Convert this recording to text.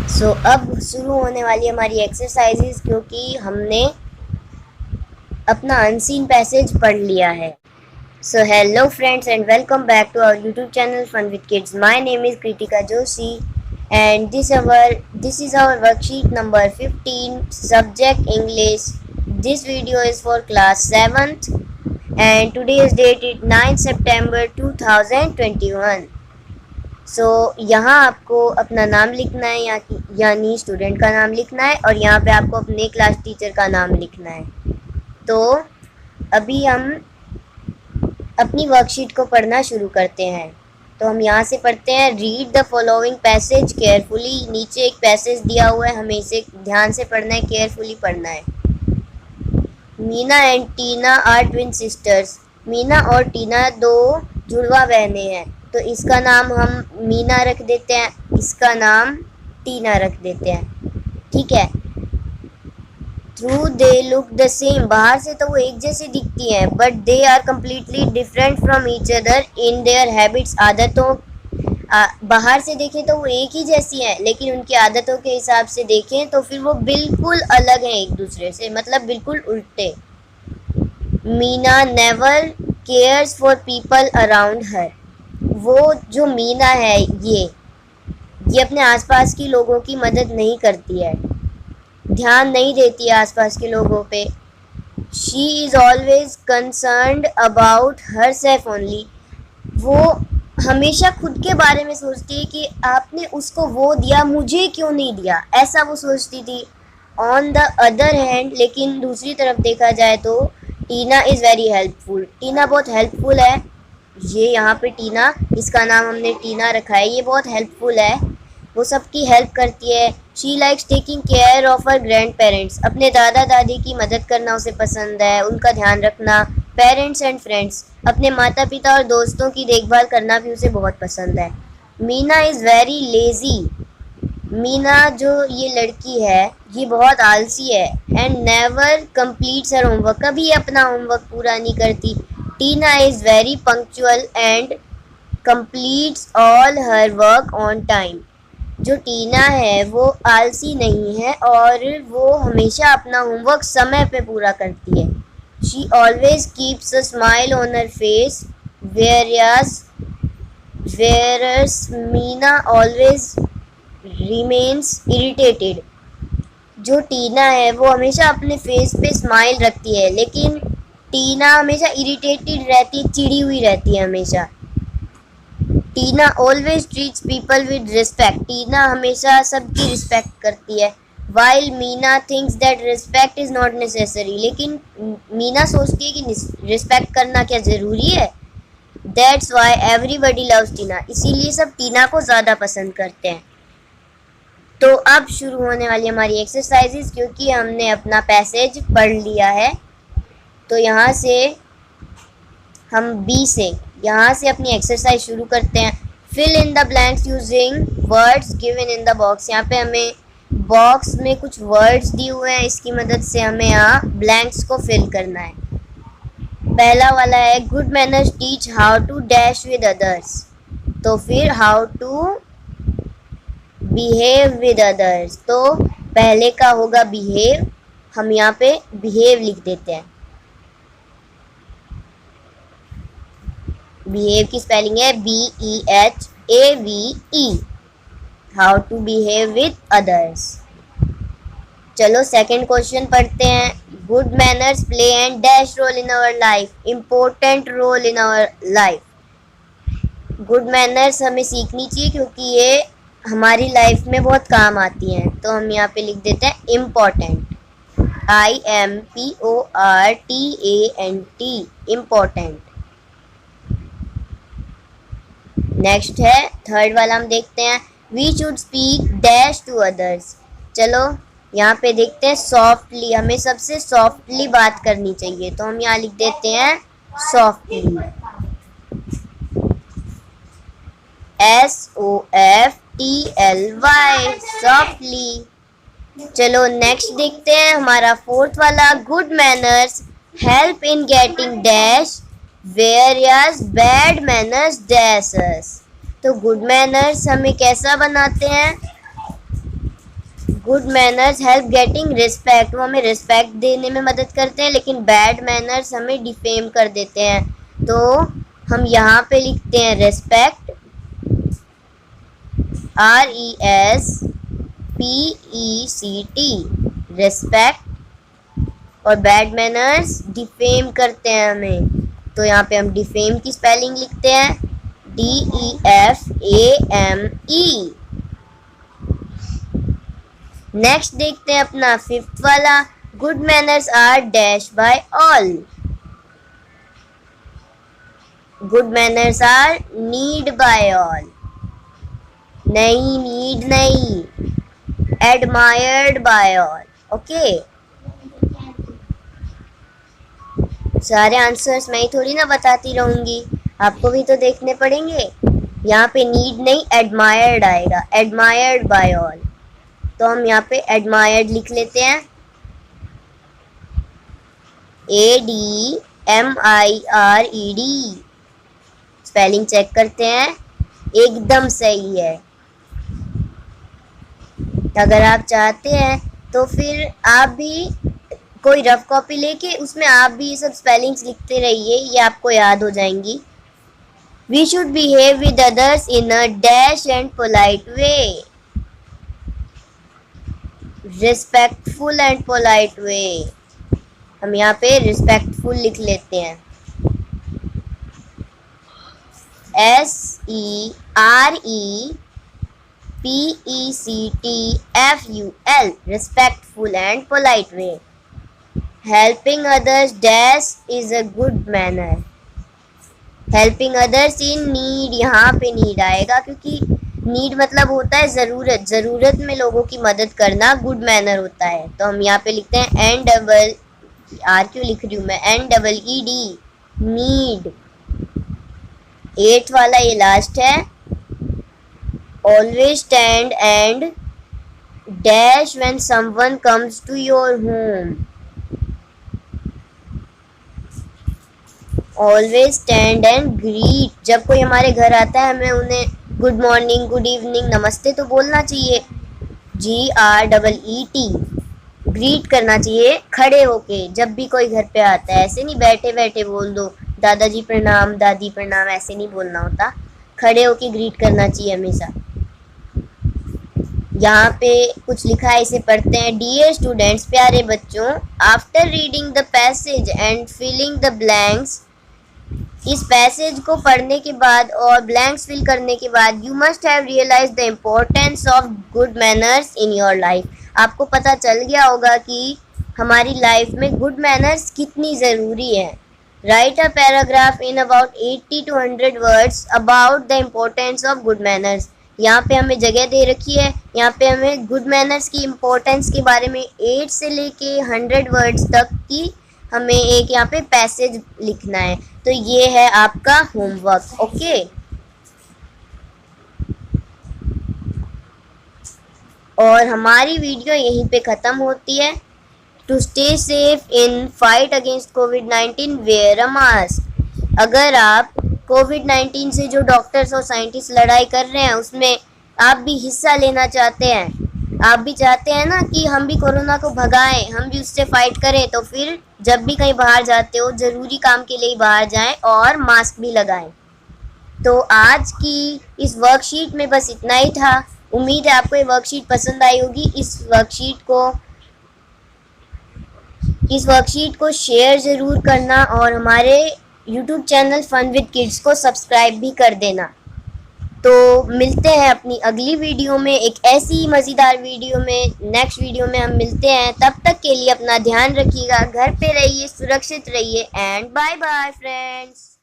अब शुरू होने वाली हमारी एक्सरसाइजेज, क्योंकि हमने अपना अनसीन पैसेज पढ़ लिया है। So hello friends and welcome back to our YouTube channel fun with kids. My name is Kritika Joshi and this is our worksheet number 15, subject English. This video is for class 7th and today's date is 9 September 2021। यहाँ आपको अपना नाम लिखना है, यानी student का नाम लिखना है, और यहाँ पे आपको अपने क्लास टीचर का नाम लिखना है। तो अभी हम अपनी वर्कशीट को पढ़ना शुरू करते हैं। तो हम यहाँ से पढ़ते हैं, read the following passage carefully. नीचे एक पैसेज दिया हुआ है, हमें इसे ध्यान से पढ़ना है, केयरफुली पढ़ना है। Meena and Tina are twin sisters. Meena और टीना दो जुड़वा बहनें हैं, तो इसका नाम हम मीना रख देते हैं, इसका नाम टीना रख देते हैं, ठीक है। Though they look the same, बाहर से तो वो एक जैसे दिखती हैं, but they are completely different from each other in their habits, आदतों। बाहर से देखें तो वो एक ही जैसी हैं, लेकिन उनकी आदतों के हिसाब से देखें तो फिर वो बिल्कुल अलग हैं एक दूसरे से, मतलब बिल्कुल उल्टे। Meena never cares for people around her. वो जो मीना है ये अपने आसपास के लोगों की मदद नहीं करती है, ध्यान नहीं देती है आसपास के लोगों पे। She is always concerned about her self only. वो हमेशा खुद के बारे में सोचती है कि आपने उसको वो दिया, मुझे क्यों नहीं दिया, ऐसा वो सोचती थी। ऑन द अदर हैंड, लेकिन दूसरी तरफ देखा जाए तो टीना इज़ वेरी हेल्पफुल। टीना बहुत हेल्पफुल है। ये यहाँ पे टीना, इसका नाम हमने टीना रखा है, ये बहुत हेल्पफुल है, वो सबकी हेल्प करती है। She likes taking care of her grand parents. अपने दादा दादी की मदद करना उसे पसंद है, उनका ध्यान रखना। पेरेंट्स एंड फ्रेंड्स, अपने माता पिता और दोस्तों की देखभाल करना भी उसे बहुत पसंद है। Meena is very lazy. Meena जो ये लड़की है ये बहुत आलसी है। And never completes her homework, कभी अपना होमवर्क पूरा नहीं करती। Tina is very punctual and completes all her work on time. जो टीना है वो आलसी नहीं है और वो हमेशा अपना होमवर्क समय पे पूरा करती है। She always keeps a smile on her face whereas Meena always remains irritated. जो टीना है वो हमेशा अपने फेस पे स्माइल रखती है, लेकिन टीना हमेशा इरिटेटेड रहती है, चिड़ी हुई रहती है हमेशा। Tina always treats people with respect. Tina हमेशा सबकी रिस्पेक्ट करती है। While Meena thinks that respect is not necessary, लेकिन मीना सोचती है कि रिस्पेक्ट करना क्या ज़रूरी है। दैट्स वाई एवरीबडी लव्स टीना, इसीलिए सब टीना को ज़्यादा पसंद करते हैं। तो अब शुरू होने वाली हमारी एक्सरसाइजेज, क्योंकि हमने अपना पैसेज पढ़ लिया है। तो यहाँ से हम यहाँ से अपनी एक्सरसाइज शुरू करते हैं। Fill in the blanks using words given in the box. यहाँ पे हमें बॉक्स में कुछ वर्ड्स दिए हुए हैं, इसकी मदद से हमें यहाँ ब्लैंक्स को फिल करना है। पहला वाला है, good manners teach how to dash with others. तो फिर how to behave with others, तो पहले का होगा बिहेव, हम यहाँ पे बिहेव लिख देते हैं। बिहेव की स्पेलिंग है BEHAVE। How to behave with others. चलो सेकंड क्वेश्चन पढ़ते हैं। Good manners play and dash role in our life, important role in our life. Good manners हमें सीखनी चाहिए क्योंकि ये हमारी लाइफ में बहुत काम आती हैं, तो हम यहाँ पे लिख देते हैं इम्पोर्टेंट, IMPORTANT, इम्पोर्टेंट। नेक्स्ट है थर्ड वाला, हम देखते हैं, we should speak dash to others. चलो यहाँ पे देखते हैं सॉफ्टली, हमें सबसे सॉफ्टली बात करनी चाहिए, तो हम यहाँ लिख देते हैं सॉफ्टली, SOFTLY, सॉफ्टली। चलो नेक्स्ट देखते हैं हमारा फोर्थ वाला, good manners help in getting dash whereas bad manners dash us। तो गुड मैनर्स हमें कैसा बनाते हैं, good manners help getting respect, वो हमें रिस्पेक्ट देने में मदद करते हैं, लेकिन बैड मैनर्स हमें डिफेम कर देते हैं। तो हम यहाँ पे लिखते हैं रिस्पेक्ट, RESPECT, रिस्पेक्ट, और बैड मैनर्स डिफेम करते हैं हमें। तो यहाँ पे हम डिफेम की स्पेलिंग लिखते हैं DEFAME। नेक्स्ट देखते हैं अपना फिफ्थ वाला, good manners are dash by all. Good manners are need by all, नहीं नीड नहीं, एडमायर्ड बाय ऑल। ओके, सारे आंसर्स मैं ही थोड़ी ना बताती रहूंगी, आपको भी तो देखने पड़ेंगे। यहाँ पे नीड नहीं एडमायर्ड आएगा, एडमायर्ड बाय ऑल। तो हम यहाँ पे एडमायर्ड लिख लेते हैं, ADMIRED। स्पेलिंग चेक करते हैं, एकदम सही है। अगर आप चाहते हैं तो फिर आप भी कोई रफ कॉपी लेके उसमें आप भी ये सब स्पेलिंग्स लिखते रहिए, ये आपको याद हो जाएंगी। We should behave with others in a dash and polite way, respectful and polite way. हम यहाँ पे रिस्पेक्टफुल लिख लेते हैं, SEREPECTFUL, respectful and polite way. Helping others dash is a good manner, helping others in need, यहाँ पे need आएगा क्योंकि नीड मतलब होता है ज़रूरत, ज़रूरत में लोगों की मदद करना गुड मैनर होता है। तो हम यहाँ पे लिखते हैं NRR क्यों लिख रही हूँ मैं, NEED, नीड। 8 वाला ये लास्ट है, always stand and dash when someone comes to your home, always stand and greet, जब कोई हमारे घर आता है हमें उन्हें गुड मॉर्निंग, गुड इवनिंग, नमस्ते तो बोलना चाहिए, GREET, ग्रीट करना चाहिए खड़े होके जब भी कोई घर पे आता है। ऐसे नहीं बैठे बैठे बोल दो दादाजी प्रणाम, दादी प्रणाम, ऐसे नहीं बोलना होता, खड़े होके ग्रीट करना चाहिए हमेशा। यहाँ पे कुछ लिखा है, इसे पढ़ते हैं। डियर स्टूडेंट्स, प्यारे बच्चों, after reading the passage and filling the blanks, इस पैसेज को पढ़ने के बाद और ब्लैंक्स फिल करने के बाद, you must have realise the importance of good manners in your life. आपको पता चल गया होगा कि हमारी लाइफ में गुड मैनर्स कितनी ज़रूरी है। Right a paragraph in about 80 to 100 words about the importance of good manners. यहाँ पे हमें जगह दे रखी है, यहाँ पे हमें गुड मैनर्स की इम्पोर्टेंस के बारे में 8 से लेके 100 वर्ड्स तक की हमें एक यहाँ पे पैसेज लिखना है। तो ये है आपका होमवर्क। ओके, और हमारी वीडियो यहीं पे ख़त्म होती है। To stay safe in fight against कोविड-19, वेयर अ मास्क। अगर आप कोविड-19 से जो डॉक्टर्स और साइंटिस्ट लड़ाई कर रहे हैं उसमें आप भी हिस्सा लेना चाहते हैं, आप भी चाहते हैं ना कि हम भी कोरोना को भगाएं, हम भी उससे फाइट करें, तो फिर जब भी कहीं बाहर जाते हो ज़रूरी काम के लिए बाहर जाएं और मास्क भी लगाएं। तो आज की इस वर्कशीट में बस इतना ही था। उम्मीद है आपको ये वर्कशीट पसंद आई होगी। इस वर्कशीट को शेयर ज़रूर करना और हमारे YouTube channel fun with kids को सब्सक्राइब भी कर देना। तो मिलते हैं अपनी अगली वीडियो में, एक ऐसी ही मज़ेदार वीडियो में। नेक्स्ट वीडियो में हम मिलते हैं, तब तक के लिए अपना ध्यान रखिएगा, घर पे रहिए, सुरक्षित रहिए, एंड बाय बाय फ्रेंड्स।